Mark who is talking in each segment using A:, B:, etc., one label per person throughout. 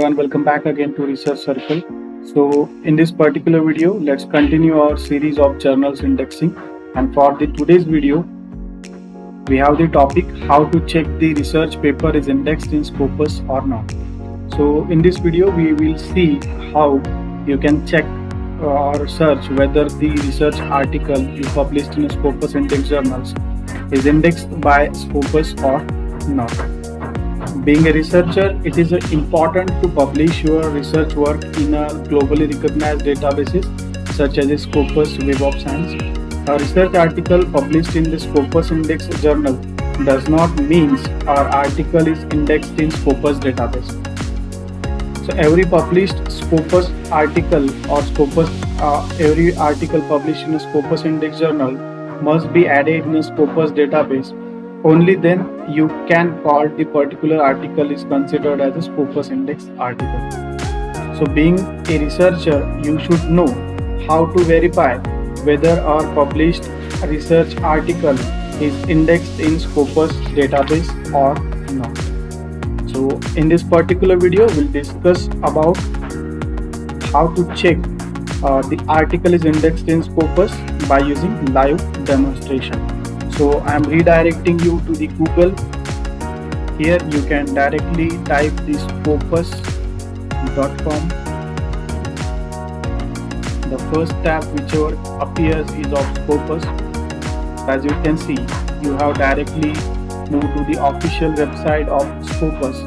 A: Hello and welcome back again to Research Circle. So in this particular video, let's continue our series of journals indexing. And for the today's video, we have the topic how to check the research paper is indexed in Scopus or not. So in this video, we will see how you can check or search whether the research article you published in Scopus Index journals is indexed by Scopus or not. Being a researcher, it is important to publish your research work in a globally recognized databases such as Scopus, Web of Science. A research article published in the Scopus Index journal does not mean our article is indexed in Scopus database. So every published Scopus article or every article published in a Scopus Index journal must be added in a Scopus database. Only then you can call the particular article is considered as a Scopus Index article. So being a researcher, you should know how to verify whether our published research article is indexed in Scopus database or not. So in this particular video, we'll discuss about how to check the article is indexed in Scopus by using live demonstration. So I am redirecting you to the Google. Here you can directly type the scopus.com. The first tab whichever appears is of Scopus. As you can see, you have directly moved to the official website of Scopus.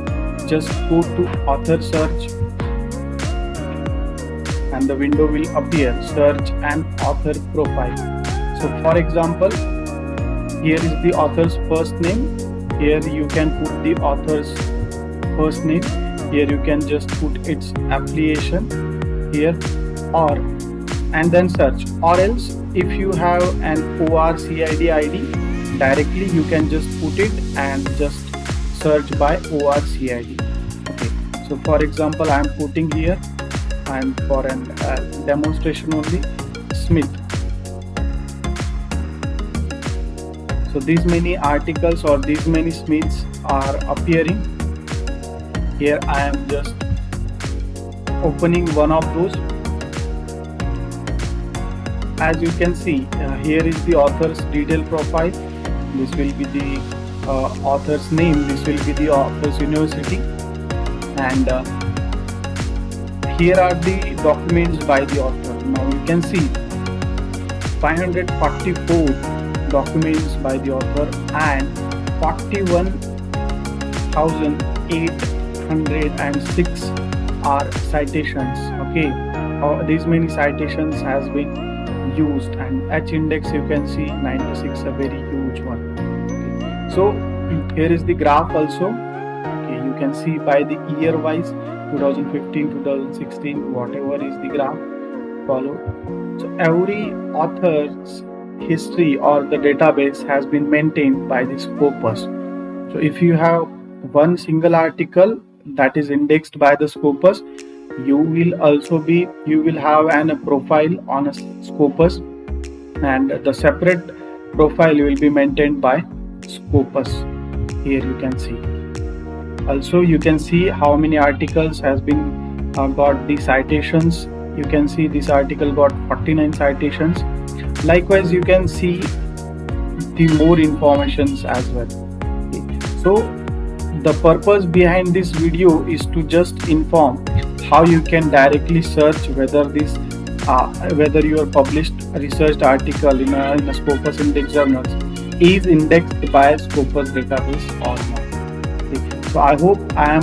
A: Just go to author search and the window will appear, search an author profile. So for example, here is the author's first name. Here you can put the author's first name. Here you can just put its affiliation here and then search. Or else if you have an ORCID ID, directly you can just put it and just search by ORCID. Okay. So for example, I am putting here, and for a demonstration only, Smith. So these many articles or these many Smiths are appearing. Here I am just opening one of those. As you can see, here is the author's detailed profile. This will be the author's name. This will be the author's university. And here are the documents by the author. Now you can see 544 documents by the author and 41,806 are citations. Okay, these many citations has been used, and H index you can see 96, a very huge one. Okay. So here is the graph also. Okay, you can see by the year wise 2015, 2016, whatever is the graph followed. So every author's history or the database has been maintained by the Scopus. So if you have one single article that is indexed by the Scopus, you will have a profile on a Scopus, and the separate profile will be maintained by Scopus. Here you can see. Also you can see how many articles has been got the citations. You can see this article got 49 citations. Likewise, you can see the more informations as well. Okay. So the purpose behind this video is to just inform how you can directly search whether your published research article in a Scopus Index journals is indexed by Scopus database or not. Okay. So I hope I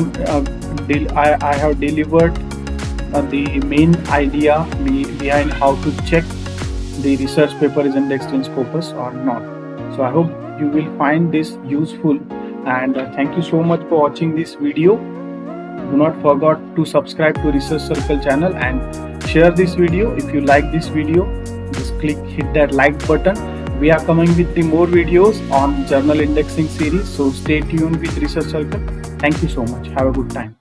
A: have delivered the main idea behind how to check the research paper is indexed in Scopus or not. So I hope you will find this useful, and thank you so much for watching this video. Do not forget to subscribe to Research Circle channel and share this video. If you like this video, just hit that like button. We are coming with the more videos on journal indexing series, so stay tuned with Research Circle. Thank you so much. Have a good time.